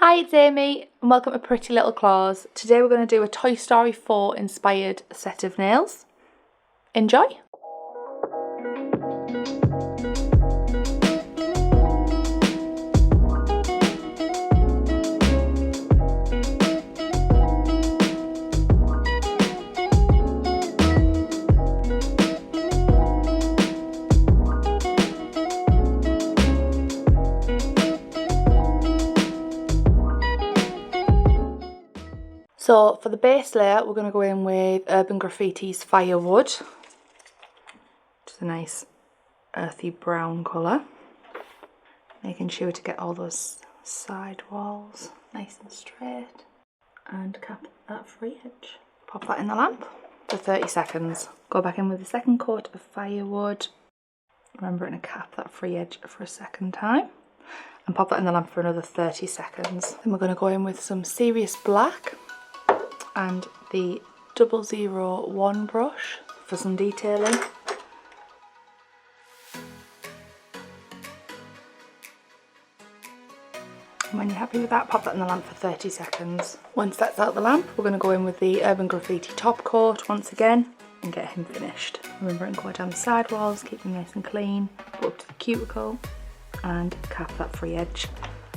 Hi, it's Amy and welcome to Pretty Little Claws. Today we're going to do a Toy Story 4 inspired set of nails. Enjoy! So for the base layer, we're going to go in with Urban Graffiti's Firewood, which is a nice earthy brown colour. Making sure to get all those side walls nice and straight. And cap that free edge. Pop that in the lamp for 30 seconds. Go back in with the second coat of Firewood. Remembering to cap that free edge for a second time. And pop that in the lamp for another 30 seconds. Then we're going to go in with some Serious Black and the 001 brush for some detailing. And when you're happy with that, pop that in the lamp for 30 seconds. Once that's out of the lamp, we're going to go in with the Urban Graffiti top coat once again and get him finished. Remember to go down the side walls, keep them nice and clean, go up to the cuticle and cap that free edge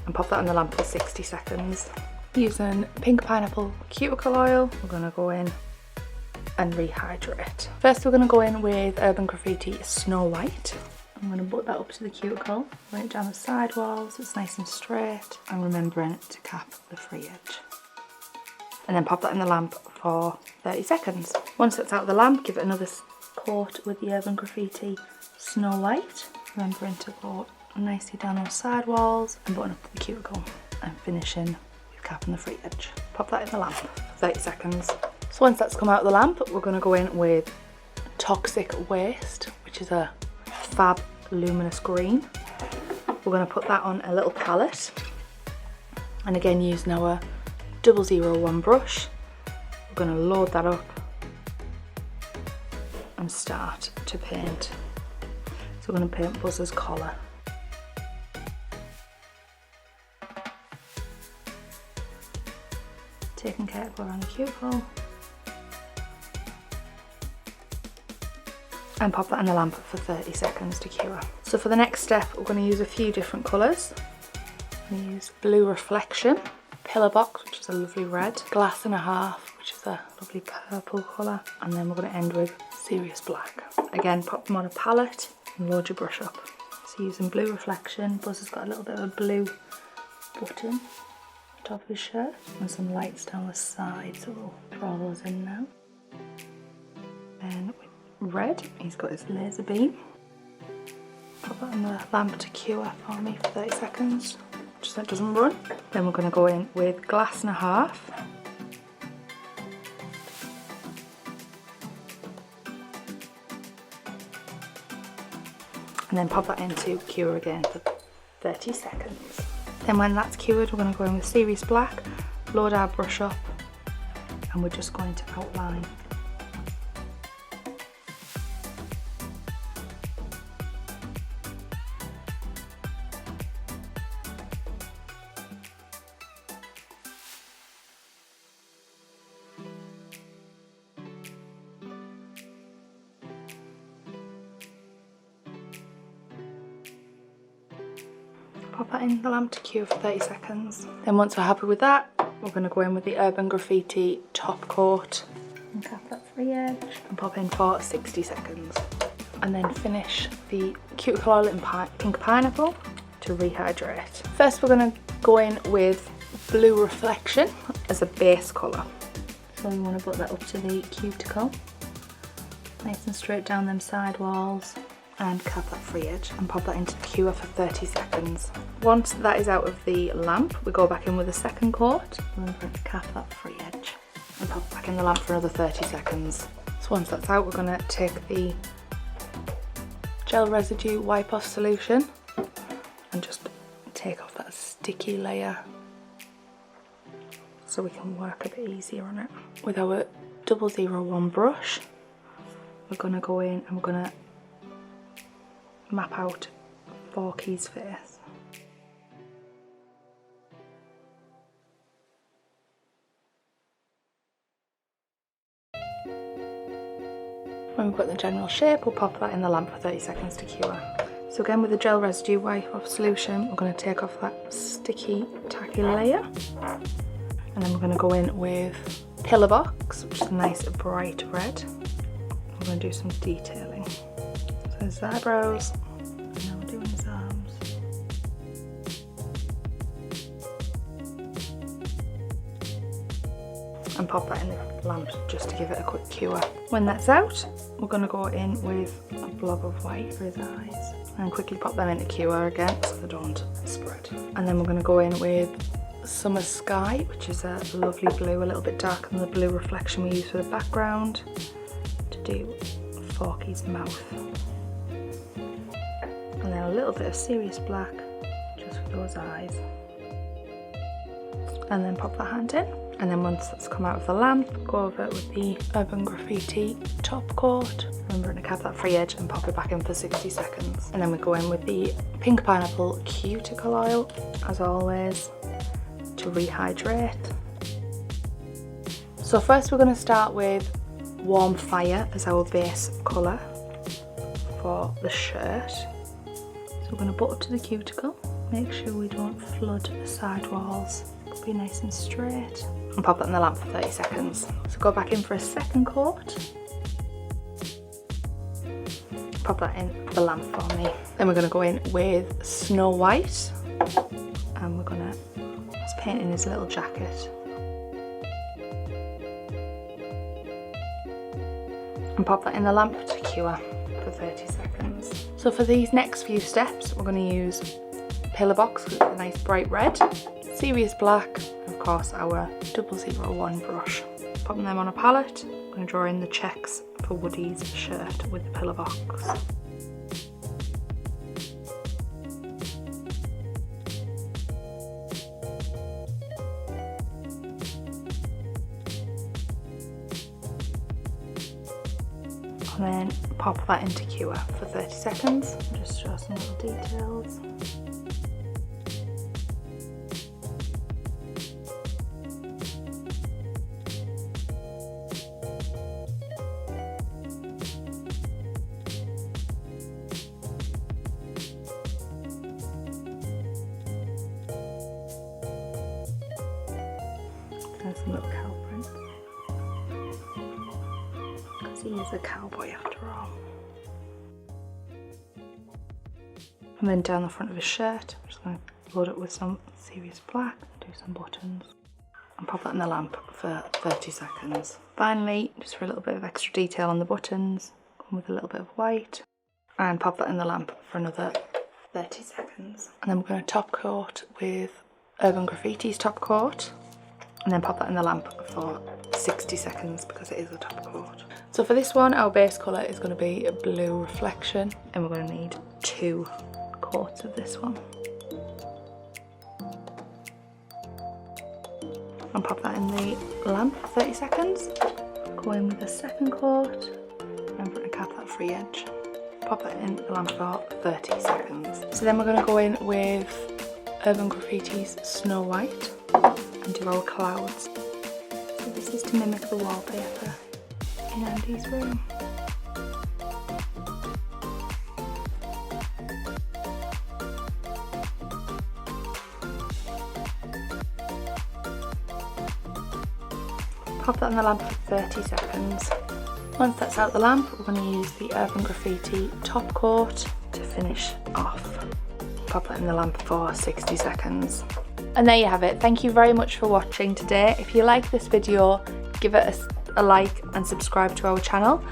and pop that in the lamp for 60 seconds. Using Pink Pineapple Cuticle Oil, we're going to go in and rehydrate. First we're going to go in with Urban Graffiti Snow White. I'm going to put that up to the cuticle, run it down the side walls so it's nice and straight, and remembering to cap the free edge. And then pop that in the lamp for 30 seconds. Once that's out of the lamp, give it another coat with the Urban Graffiti Snow White, remembering to go nicely down those side walls and button up to the cuticle and finishing capping the free edge. Pop that in the lamp for 30 seconds. So once that's come out of the lamp, we're going to go in with Toxic Waste, which is a fab luminous green. We're going to put that on a little palette, and again using our 001 brush, we're going to load that up and start to paint. So we're going to paint Buzz's collar. Taking care to go around the cuticle and pop that in the lamp for 30 seconds to cure. So for the next step, we're going to use a few different colours. I'm going to use Blue Reflection, Pillar Box, which is a lovely red, Glass and a Half, which is a lovely purple colour, and then we're going to end with Serious Black. Again, pop them on a palette and load your brush up. So using Blue Reflection, Buzz has got a little bit of a blue button top of his shirt and some lights down the side, so we'll draw those in now. Then with red, he's got his laser beam. Pop that on the lamp to cure for me for 30 seconds, just so it doesn't run. Then we're going to go in with Glass and a Half. And then pop that into cure again for 30 seconds. Then when that's cured, we're going to go in with Serious Black, load our brush up, and we're just going to outline. Pop that in the lamp to cure for 30 seconds. Then once we're happy with that, we're going to go in with the Urban Graffiti top coat and cap that free edge and pop in for 60 seconds. And then finish the cuticle oil in Pink Pineapple to rehydrate. First we're going to go in with Blue Reflection as a base colour. So we want to put that up to the cuticle, nice and straight down them side walls, and cap that free edge and pop that into the cure for 30 seconds. Once that is out of the lamp, we go back in with a second coat, remember to cap that free edge and pop back in the lamp for another 30 seconds. So once that's out, we're going to take the gel residue wipe off solution and just take off that sticky layer so we can work a bit easier on it. With our 001 brush, we're going to go in and we're going to map out Forky's face. When we've got the general shape, we'll pop that in the lamp for 30 seconds to cure. So again, with the gel residue wipe off solution, we're going to take off that sticky, tacky layer. And then we're going to go in with Pillar Box, which is a nice bright red. We're going to do some detailing. So his eyebrows, and now we're doing his arms. And pop that in the lamp just to give it a quick cure. When that's out, we're going to go in with a blob of white for his eyes and quickly pop them into cure again so they don't spread. And then we're going to go in with Summer Sky, which is a lovely blue, a little bit darker than the blue reflection we use for the background, to do Forky's mouth. And then a little bit of Serious Black just for those eyes. And then pop that hand in. And then once that's come out of the lamp, go over it with the Urban Graffiti top coat. Remember to cap that free edge and pop it back in for 60 seconds. And then we go in with the Pink Pineapple Cuticle Oil, as always, to rehydrate. So first we're going to start with Warm Fire as our base colour for the shirt. So we're going to butt up to the cuticle, make sure we don't flood the side walls. It'll be nice and straight. And pop that in the lamp for 30 seconds. So go back in for a second coat. Pop that in the lamp for me. Then we're going to go in with Snow White. And we're going to paint in his little jacket. And pop that in the lamp to cure for 30 seconds. So for these next few steps, we're going to use Pillar Box with a nice bright red, Serious Black, and of course our 001 brush. Popping them on a palette, I'm going to draw in the checks for Woody's shirt with the Pillar Box. And then pop that into cure for 30 seconds. Just show some little details. There's some little cow prints. Because he is a cowboy after all. And then down the front of his shirt, I'm just going to load it with some Serious Black, do some buttons, and pop that in the lamp for 30 seconds. Finally, just for a little bit of extra detail on the buttons, come with a little bit of white, and pop that in the lamp for another 30 seconds. And then we're going to top coat with Urban Graffiti's top coat, and then pop that in the lamp for 60 seconds because it is a top coat. So for this one, our base colour is going to be a blue reflection, and we're going to need 2 coats of this one. And pop that in the lamp for 30 seconds. Go in with a second coat. Remember to cap that free edge. Pop that in the lamp for 30 seconds. So then we're going to go in with Urban Graffiti's Snow White and do our clouds. So this is to mimic the wallpaper in Andy's room. Pop that in the lamp for 30 seconds. Once that's out the lamp, we're going to use the Urban Graffiti top coat to finish off. Pop that in the lamp for 60 seconds. And there you have it. Thank you very much for watching today. If you like this video, give it a like and subscribe to our channel.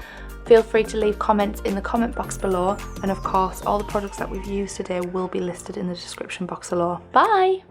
Feel free to leave comments in the comment box below, and of course all the products that we've used today will be listed in the description box below. Bye!